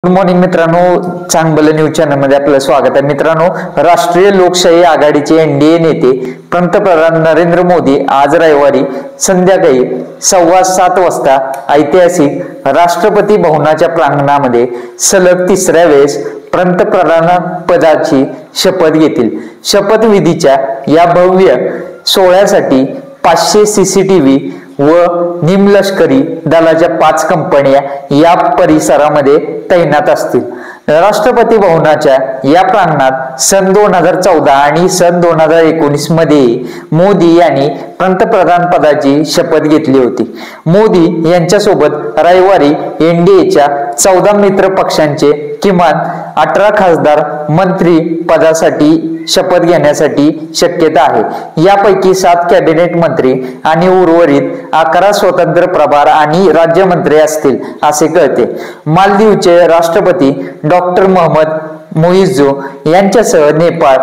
Good morning मित्रांनो, चांगलं news channel मध्ये आपलं स्वागत आहे। मित्रांनो, राष्ट्रीय लोकशाही आघाडीचे एनडीए नेते पंतप्रधान नरेंद्र मोदी आज रविवारी संध्याकाळी 7:15 वाजता ऐतिहासिक राष्ट्रपती भवनाच्या प्रांगणामध्ये सलग तिसऱ्या वेळेस पंतप्रधानपदाची शपथ घेतील। शपथविधीच्या या भव्य सोहळ्यासाठी 500 सीसीटीव्ही व निमलष्करी दलाच्या 5 कंपन्या या परिसरामध्ये तैनात असतील। राष्ट्रपती भवनाच्या या प्रांगणात सन 2014 आणि सन 2019 मध्ये मोदी यांनी पंतप्रधान पदाची शपथ घेतली होती। मोदी यांच्यासोबत रविवारी एनडीएच्या 14 मित्र पक्षांचे किमान 18 खासदार मंत्री पदासाठी शपथ घेण्यासाठी शक्यता आहे। यापैकी 7 कॅबिनेट मंत्री आणि उर्वरित 11 स्वतंत्र प्रभार आणि राज्यमंत्री असतील असे कळते। मालदीवचे राष्ट्रपती डॉक्टर मोहम्मद मोइझो यांच्यासह नेपाळ,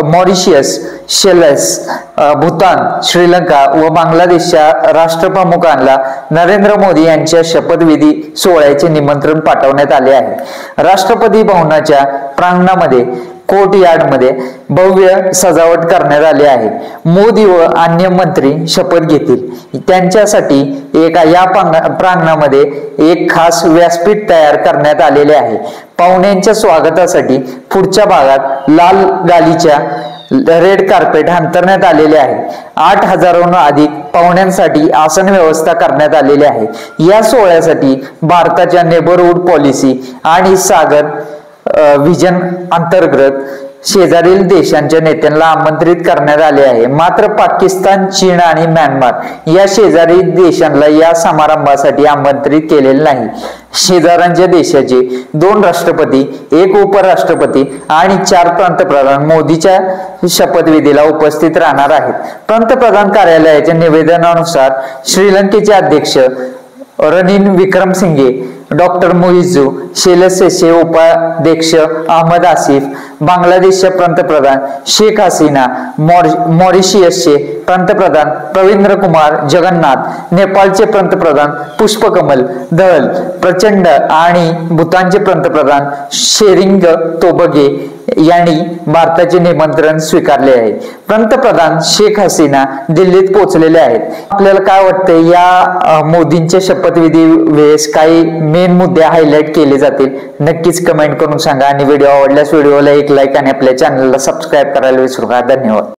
मॉरिशस, शेलस, भूतान, श्रीलंका व बांगलादेशच्या राष्ट्रप्रमुखांना नरेंद्र मोदी यांच्या शपथविधी सोहळ्याचे निमंत्रण पाठवण्यात आले आहे। राष्ट्रपती भवनाच्या प्रांगणामध्ये कोर्टयार्डमध्ये भव्य सजावट करण्यात आली आहे। मोदी व अन्य मंत्री शपथ घेतील। त्यांच्यासाठी या प्रांगणामध्ये एक खास व्यासपीठ तयार करण्यात आलेले आहे। पाहुण्यांच्या स्वागतासाठी पुढच्या भागात लाल गालीच्या रेड कार्पेट अंथरण्यात आलेले आहे। 8,000हून अधिक पाहुण्यांसाठी आसन व्यवस्था करण्यात आलेली आहे। या सोहळ्यासाठी भारताच्या नेबरहूड पॉलिसी आणि सागर विजन अंतर्गत शेजारील देशांच्या नेत्यांना आमंत्रित करण्यात आले आहे। मात्र पाकिस्तान, चीन आणि म्यानमार या शेजारी देशांना या समारंभासाठी आमंत्रित केलेले नाही। शेजाऱ्यांच्या देशाचे 2 राष्ट्रपती, 1 उपराष्ट्रपती आणि 4 पंतप्रधान मोदीच्या शपथविधीला उपस्थित राहणार आहेत। पंतप्रधान कार्यालयाच्या निवेदनानुसार श्रीलंकेचे अध्यक्ष रणिल विक्रमसिंघे, डॉक्टर मोइझो, शेलसचे उपाध्यक्ष अहमद आसिफ, बांगलादेशचे पंतप्रधान शेख हसीना, मॉरिशसचे पंतप्रधान प्रविंद्र कुमार जगन्नाथ, नेपाळचे पंतप्रधान पुष्पकमल दहल प्रचंड आणि भूतानचे पंतप्रधान शेरिंग तोबगे यांनी भारताचे निमंत्रण स्वीकारले आहे। पंतप्रधान शेख हसीना दिल्लीत पोहोचलेले आहेत। आपल्याला काय वाटतं, या मोदींच्या शपथविधी वेळेस काही मेन मुद्दे हायलाइट केले जातील? नक्कीच कमेंट करून सांगा आणि व्हिडिओ आवडल्यास व्हिडिओला एक लाईक आणि आपल्या चॅनलला सबस्क्राईब करायला विसरू नका। धन्यवाद।